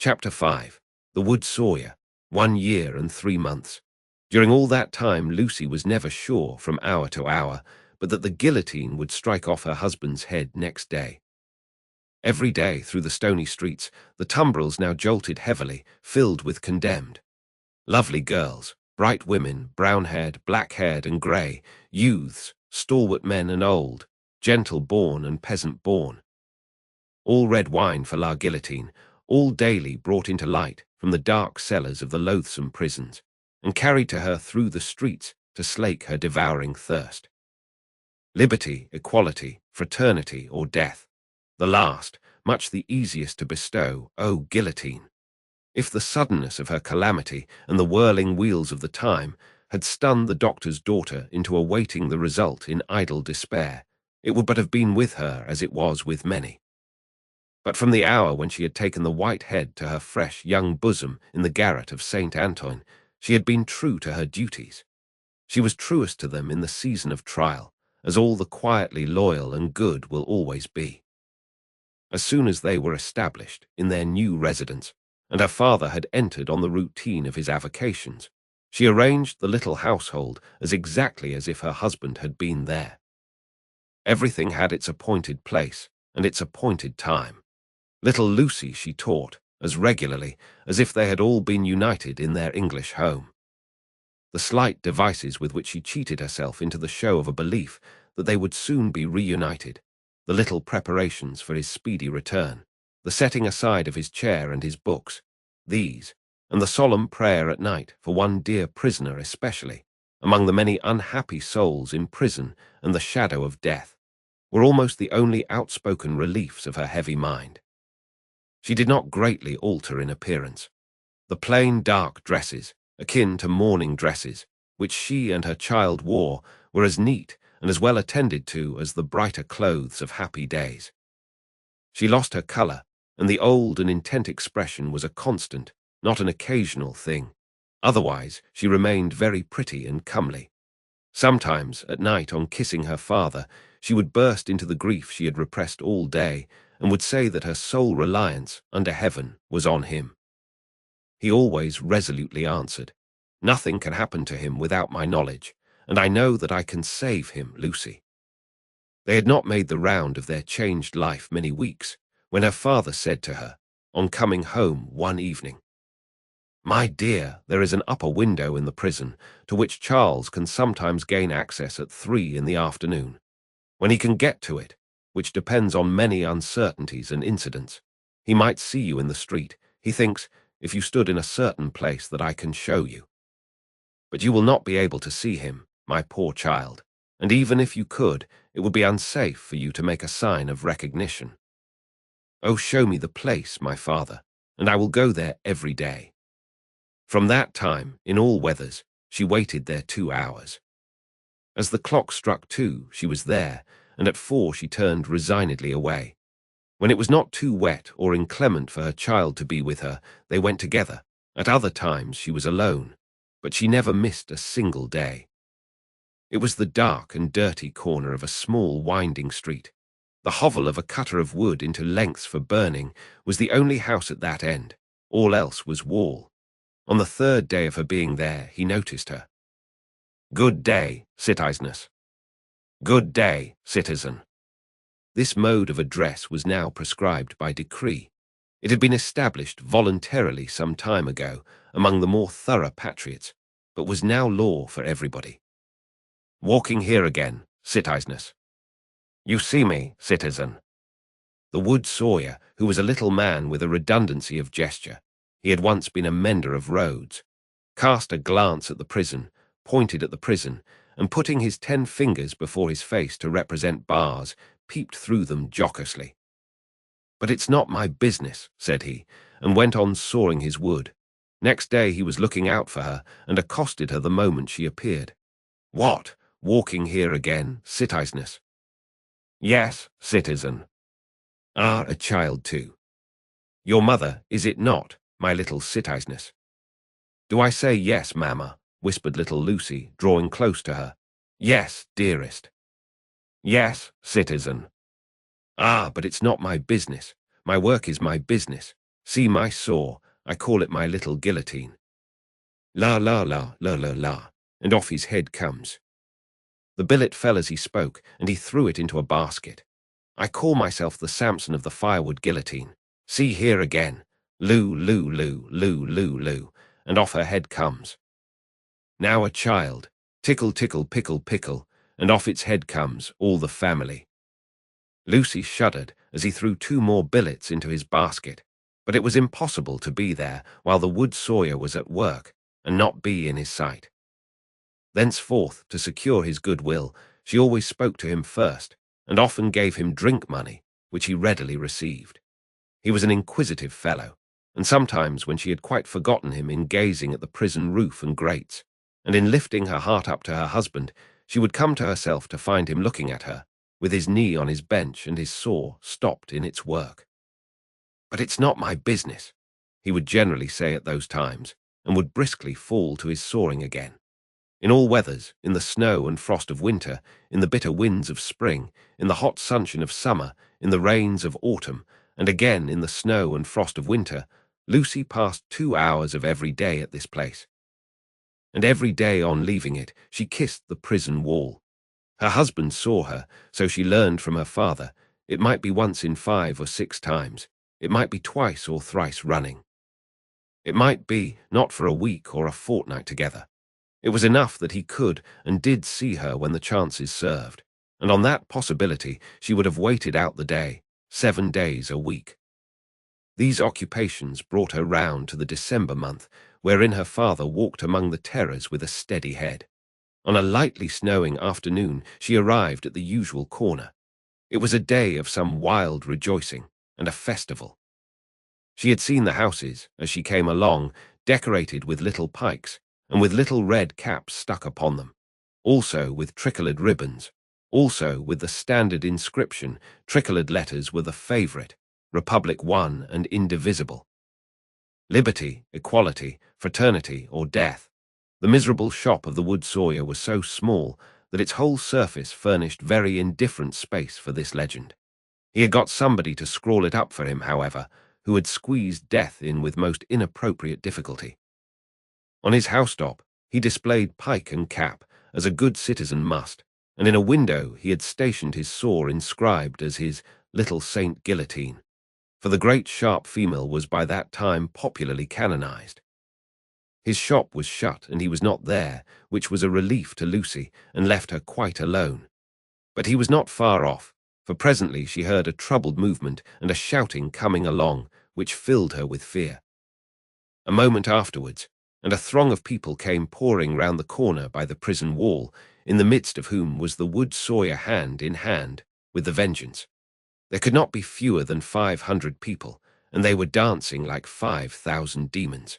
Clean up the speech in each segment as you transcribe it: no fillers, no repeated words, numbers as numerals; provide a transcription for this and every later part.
Chapter 5. The Wood Sawyer, 1 year and 3 months. During all that time, Lucy was never sure, from hour to hour, but that the guillotine would strike off her husband's head next day. Every day, through the stony streets, the tumbrils now jolted heavily, filled with condemned. Lovely girls, bright women, brown-haired, black-haired and grey, youths, stalwart men and old, gentle-born and peasant-born. All red wine for La Guillotine, all daily brought into light from the dark cellars of the loathsome prisons, and carried to her through the streets to slake her devouring thirst. Liberty, equality, fraternity, or death, the last, much the easiest to bestow, O Guillotine! If the suddenness of her calamity and the whirling wheels of the time had stunned the doctor's daughter into awaiting the result in idle despair, it would but have been with her as it was with many. But from the hour when she had taken the white head to her fresh young bosom in the garret of St. Antoine, she had been true to her duties. She was truest to them in the season of trial, as all the quietly loyal and good will always be. As soon as they were established in their new residence, and her father had entered on the routine of his avocations, she arranged the little household as exactly as if her husband had been there. Everything had its appointed place and its appointed time. Little Lucy she taught as regularly as if they had all been united in their English home. The slight devices with which she cheated herself into the show of a belief that they would soon be reunited, the little preparations for his speedy return, the setting aside of his chair and his books, these, and the solemn prayer at night for one dear prisoner especially, among the many unhappy souls in prison and the shadow of death, were almost the only outspoken reliefs of her heavy mind. She did not greatly alter in appearance. The plain dark dresses, akin to mourning dresses, which she and her child wore, were as neat and as well attended to as the brighter clothes of happy days. She lost her colour, and the old and intent expression was a constant, not an occasional thing. Otherwise, she remained very pretty and comely. Sometimes, at night, on kissing her father, she would burst into the grief she had repressed all day, and would say that her sole reliance, under heaven, was on him. He always resolutely answered, "Nothing can happen to him without my knowledge, and I know that I can save him, Lucy." They had not made the round of their changed life many weeks, when her father said to her, on coming home one evening, "My dear, there is an upper window in the prison, to which Charles can sometimes gain access at 3 in the afternoon. When he can get to it, which depends on many uncertainties and incidents, he might see you in the street, he thinks, if you stood in a certain place that I can show you. But you will not be able to see him, my poor child, and even if you could, it would be unsafe for you to make a sign of recognition. Oh, show me the place, my father, and I will go there every day." From that time, in all weathers, she waited there 2 hours. As the clock struck 2, she was there, and at 4 she turned resignedly away. When it was not too wet or inclement for her child to be with her, they went together. At other times she was alone, but she never missed a single day. It was the dark and dirty corner of a small winding street. The hovel of a cutter of wood into lengths for burning was the only house at that end. All else was wall. On the 3rd day of her being there, he noticed her. "Good day, citizeness." "Good day, citizen." This mode of address was now prescribed by decree. It had been established voluntarily some time ago among the more thorough patriots, but was now law for everybody. "Walking here again, citizeness." "You see me, citizen." The wood sawyer, who was a little man with a redundancy of gesture, he had once been a mender of roads, cast a glance at the prison, pointed at the prison, and putting his 10 fingers before his face to represent bars, peeped through them jocosely. "But it's not my business," said he, and went on sawing his wood. Next day he was looking out for her, and accosted her the moment she appeared. "What, walking here again, citizeness?" "Yes, citizen." "Ah, a child too." "Your mother, is it not, my little citizeness?" "Do I say yes, mamma?" whispered little Lucy, drawing close to her. "Yes, dearest." "Yes, citizen." "Ah, but it's not my business. My work is my business. See my saw, I call it my little guillotine. La la la, la la la, and off his head comes. The billet fell as he spoke, and he threw it into a basket. I call myself the Samson of the firewood guillotine. See here again. Loo, loo, loo, loo, loo, loo, and off her head comes. Now a child, tickle, tickle, pickle, pickle, and off its head comes, all the family. Lucy shuddered as he threw 2 more billets into his basket, but it was impossible to be there while the wood sawyer was at work and not be in his sight. Thenceforth, to secure his goodwill, she always spoke to him first, and often gave him drink money, which he readily received. He was an inquisitive fellow, and sometimes when she had quite forgotten him in gazing at the prison roof and grates, and in lifting her heart up to her husband, she would come to herself to find him looking at her, with his knee on his bench and his saw stopped in its work. "But it's not my business," he would generally say at those times, and would briskly fall to his sawing again. In all weathers, in the snow and frost of winter, in the bitter winds of spring, in the hot sunshine of summer, in the rains of autumn, and again in the snow and frost of winter, Lucy passed 2 hours of every day at this place. And every day on leaving it, she kissed the prison wall. Her husband saw her, so she learned from her father. It might be once in 5 or 6 times. It might be twice or thrice running. It might be not for a week or a fortnight together. It was enough that he could and did see her when the chances served, and on that possibility she would have waited out the day, 7 days a week. These occupations brought her round to the December month, wherein her father walked among the terrors with a steady head. On a lightly snowing afternoon she arrived at the usual corner. It was a day of some wild rejoicing and a festival. She had seen the houses, as she came along, decorated with little pikes, and with little red caps stuck upon them, also with tricoloured ribbons, also with the standard inscription. Tricoloured letters were the favourite, Republic One and indivisible. Liberty, equality, fraternity, or death. The miserable shop of the wood sawyer was so small that its whole surface furnished very indifferent space for this legend. He had got somebody to scrawl it up for him, however, who had squeezed death in with most inappropriate difficulty. On his housetop, he displayed pike and cap, as a good citizen must, and in a window he had stationed his saw inscribed as his little Saint Guillotine, for the great sharp female was by that time popularly canonized. His shop was shut and he was not there, which was a relief to Lucy and left her quite alone. But he was not far off, for presently she heard a troubled movement and a shouting coming along, which filled her with fear. A moment afterwards, and a throng of people came pouring round the corner by the prison wall, in the midst of whom was the wood sawyer hand in hand with the vengeance. There could not be fewer than 500 people, and they were dancing like 5,000 demons.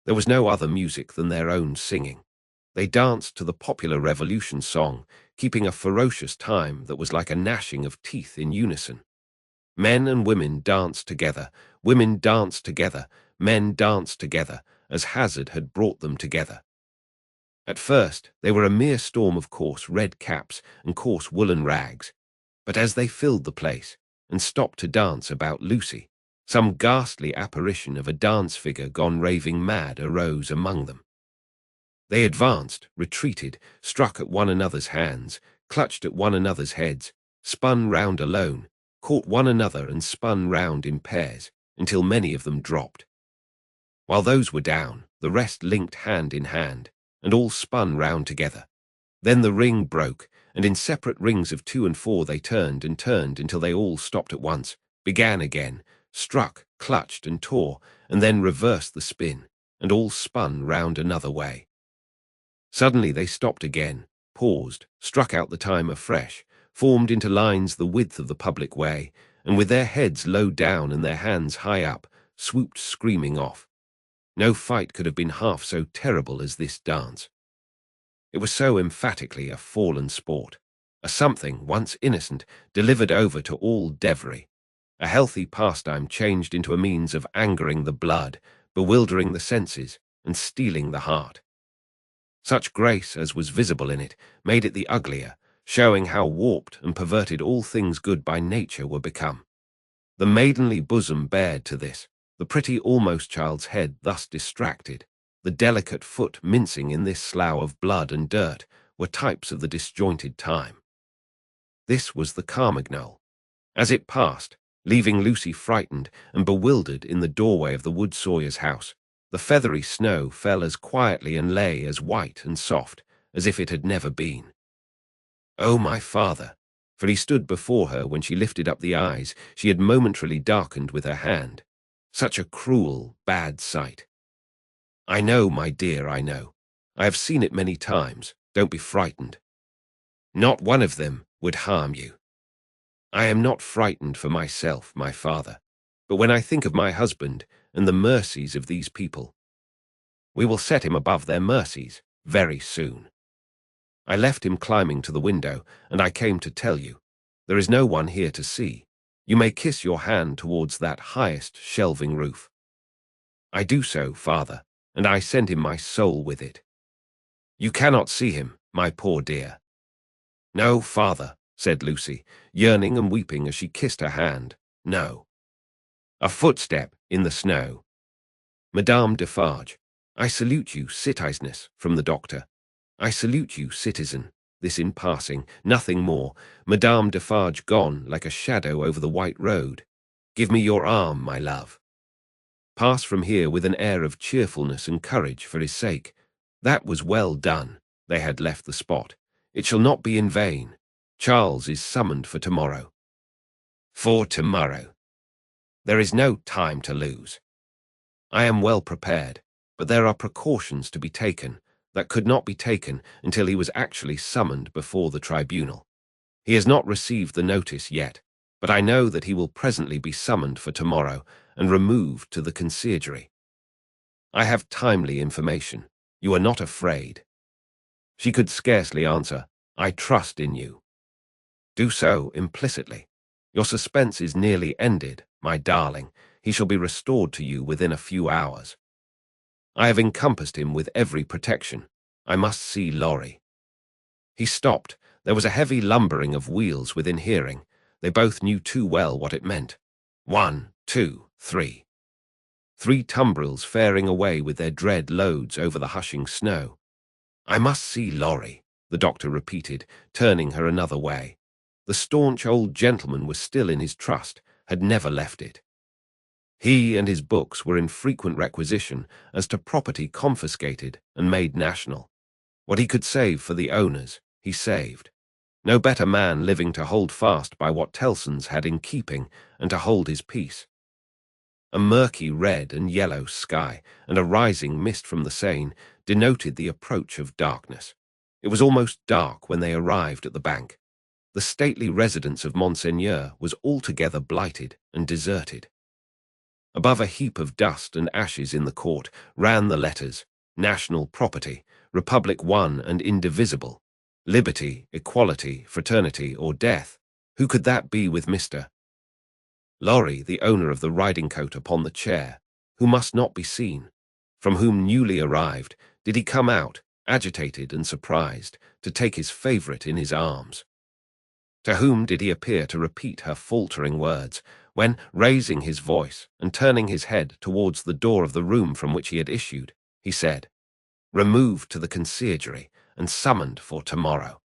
There was no other music than their own singing. They danced to the popular Revolution song, keeping a ferocious time that was like a gnashing of teeth in unison. Men and women danced together, women danced together, men danced together, as hazard had brought them together. At first, they were a mere storm of coarse red caps and coarse woolen rags, but as they filled the place and stopped to dance about Lucy, some ghastly apparition of a dance figure gone raving mad arose among them. They advanced, retreated, struck at one another's hands, clutched at one another's heads, spun round alone, caught one another and spun round in pairs, until many of them dropped. While those were down, the rest linked hand in hand, and all spun round together. Then the ring broke, and in separate rings of 2 and 4 they turned and turned until they all stopped at once, began again, struck, clutched and tore, and then reversed the spin, and all spun round another way. Suddenly they stopped again, paused, struck out the time afresh, formed into lines the width of the public way, and with their heads low down and their hands high up, swooped screaming off. No fight could have been half so terrible as this dance. It was so emphatically a fallen sport, a something once innocent delivered over to all devilry, a healthy pastime changed into a means of angering the blood, bewildering the senses, and stealing the heart. Such grace as was visible in it made it the uglier, showing how warped and perverted all things good by nature were become. The maidenly bosom bared to this, the pretty almost child's head thus distracted, the delicate foot mincing in this slough of blood and dirt, were types of the disjointed time. This was the Carmagnole. As it passed, leaving Lucy frightened and bewildered in the doorway of the wood sawyer's house, the feathery snow fell as quietly and lay as white and soft as if it had never been. Oh, my father! For he stood before her when she lifted up the eyes she had momentarily darkened with her hand. Such a cruel, bad sight. I know, my dear, I know. I have seen it many times. Don't be frightened. Not one of them would harm you. I am not frightened for myself, my father, but when I think of my husband and the mercies of these people, we will set him above their mercies very soon. I left him climbing to the window, and I came to tell you. There is no one here to see. You may kiss your hand towards that highest shelving roof. I do so, father, and I send him my soul with it. You cannot see him, my poor dear. No, father, said Lucy, yearning and weeping as she kissed her hand. No. A footstep in the snow. Madame Defarge, I salute you, citizeness, from the doctor. I salute you, citizen. This in passing, nothing more. Madame Defarge gone like a shadow over the white road. Give me your arm, my love. Pass from here with an air of cheerfulness and courage for his sake. That was well done. They had left the spot. It shall not be in vain. Charles is summoned for tomorrow. For tomorrow. There is no time to lose. I am well prepared, but there are precautions to be taken that could not be taken until he was actually summoned before the tribunal. He has not received the notice yet, but I know that he will presently be summoned for tomorrow and removed to the conciergerie. I have timely information. You are not afraid. She could scarcely answer, I trust in you. Do so implicitly. Your suspense is nearly ended, my darling. He shall be restored to you within a few hours. I have encompassed him with every protection. I must see Laurie. He stopped. There was a heavy lumbering of wheels within hearing. They both knew too well what it meant. 1, 2, 3. 3 tumbrils faring away with their dread loads over the hushing snow. I must see Laurie, the doctor repeated, turning her another way. The staunch old gentleman was still in his trust, had never left it. He and his books were in frequent requisition as to property confiscated and made national. What he could save for the owners, he saved. No better man living to hold fast by what Tellson's had in keeping and to hold his peace. A murky red and yellow sky and a rising mist from the Seine denoted the approach of darkness. It was almost dark when they arrived at the bank. The stately residence of Monseigneur was altogether blighted and deserted. Above a heap of dust and ashes in the court ran the letters, National Property, Republic One and Indivisible, Liberty, Equality, Fraternity, or Death. Who could that be with Mr. Laurie, the owner of the riding-coat upon the chair, who must not be seen? From whom newly arrived did he come out, agitated and surprised, to take his favourite in his arms? To whom did he appear to repeat her faltering words, when, raising his voice and turning his head towards the door of the room from which he had issued, he said, "Removed to the conciergerie and summoned for tomorrow."